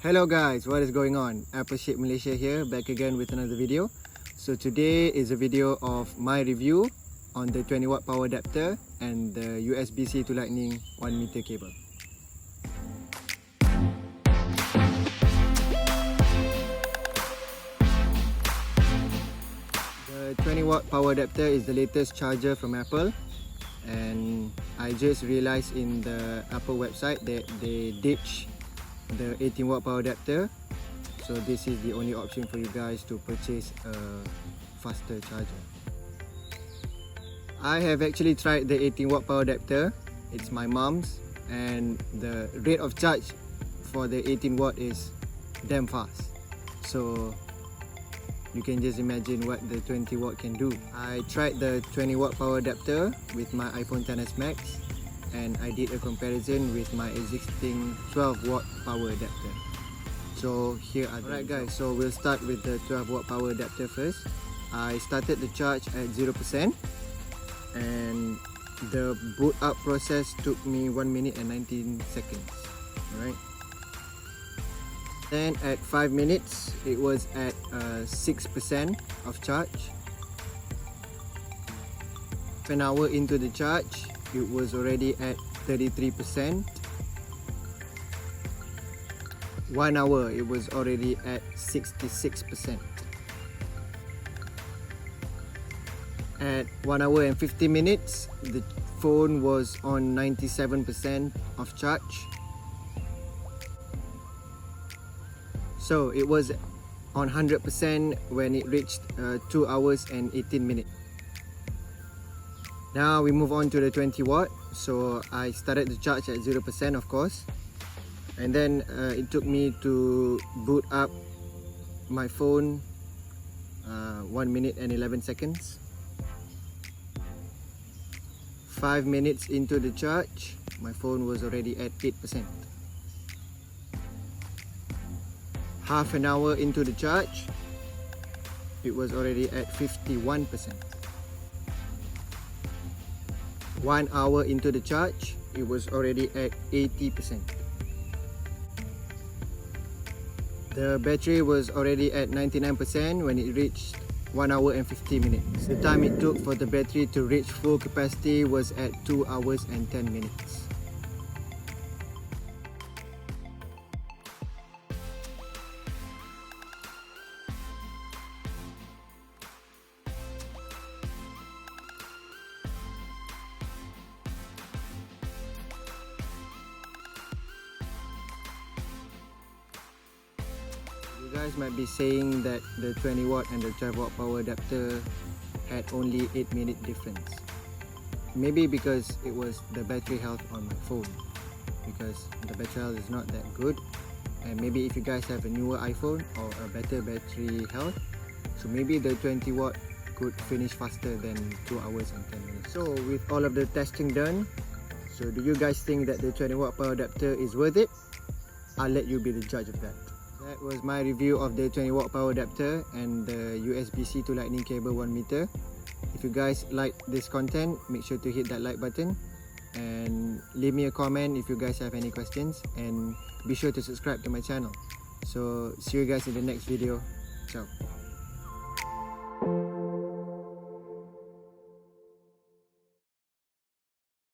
Hello guys, what is going on? Appreciate Malaysia here, back again with another video. So today is a video of my review on the 20 watt power adapter and the USB-C to lightning 1 meter cable. The 20 watt power adapter is the latest charger from Apple, and I just realized in the Apple website that they ditched the 18 watt power adapter, so this is the only option for you guys to purchase a faster charger. I have actually tried the 18 watt power adapter. It's my mom's, and the rate of charge for the 18 watt is damn fast, so you can just imagine what the 20 watt can do. I tried the 20 watt power adapter with my iPhone XS Max, and I did a comparison with my existing 12 watt power adapter. So here are the Alright guys, so we'll start with the 12 watt power adapter first. I started the charge at 0%, and the boot up process took me 1 minute and 19 seconds. Alright. Then at 5 minutes, it was at 6% of charge. An hour into the charge, it was already at 33%. 1 hour, it was already at 66%. At 1 hour and 50 minutes, the phone was on 97% of charge. So it was on 100% when it reached 2 hours and 18 minutes. Now we move on to the 20 watt. So I started the charge at 0% of course, and then it took me to boot up my phone 1 minute and 11 seconds. 5 minutes into the charge, my phone was already at 8%. Half an hour into the charge, it was already at 51%. 1 hour into the charge, it was already at 80%. The battery was already at 99% when it reached 1 hour and 50 minutes. The time it took for the battery to reach full capacity was at 2 hours and 10 minutes. You guys might be saying that the 20 watt and the 12 watt power adapter had only 8 minute difference. Maybe because it was the battery health on my phone, because the battery health is not that good, and maybe if you guys have a newer iPhone or a better battery health, so maybe the 20 watt could finish faster than 2 hours and 10 minutes. So with all of the testing done, so do you guys think that the 20 watt power adapter is worth it? I'll let you be the judge of that. That was my review of the 20 watt power adapter and the USB-C to lightning cable 1 meter. If you guys like this content, make sure to hit that like button and leave me a comment if you guys have any questions, and be sure to subscribe to my channel. So see you guys in the next video. Ciao.